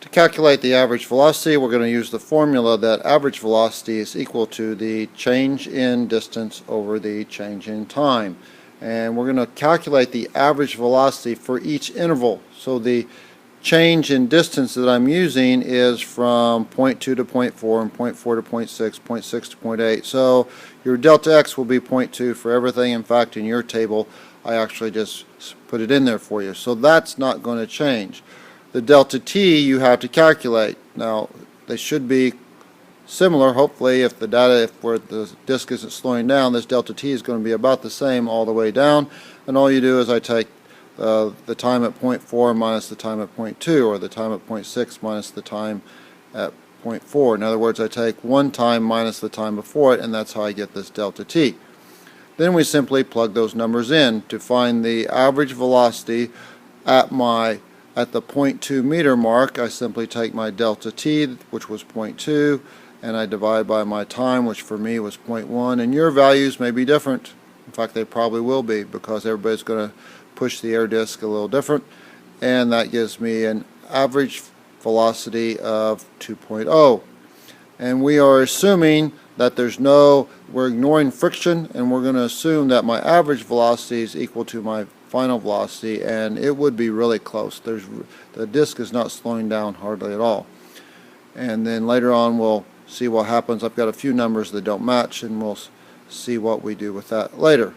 To calculate the average velocity, we're going to use the formula that average velocity is equal to the change in distance over the change in time. And we're going to calculate the average velocity for each interval. So the change in distance that I'm using is from point 2 to point 4 and point 4 to point 6, point 6 to point 8. So your delta x will be point 2 for everything. In fact, in your table, I actually just put it in there for you. So that's not going to change. The delta t you have to calculate. Now, they should be similar. Hopefully, if the disk isn't slowing down, this delta t is going to be about the same all the way down. And all you do is I take the time at point 4 minus the time at point 2, or the time at point 6 minus the time at point 4. In other words, I take one time minus the time before it, and that's how I get this delta t. Then we simply plug those numbers in to find the average velocity at the 0.2 meter mark. I simply take my delta t, which was 0.2, and I divide by my time, which for me was 0.1, and your values may be different. In fact, they probably will be, because everybody's going to push the air disk a little different, and that gives me an average velocity of 2.0. And we are assuming that we're ignoring friction, and we're going to assume that my average velocity is equal to my final velocity, and it would be really close. The disk is not slowing down hardly at all. And then later on we'll see what happens. I've got a few numbers that don't match, and we'll see what we do with that later.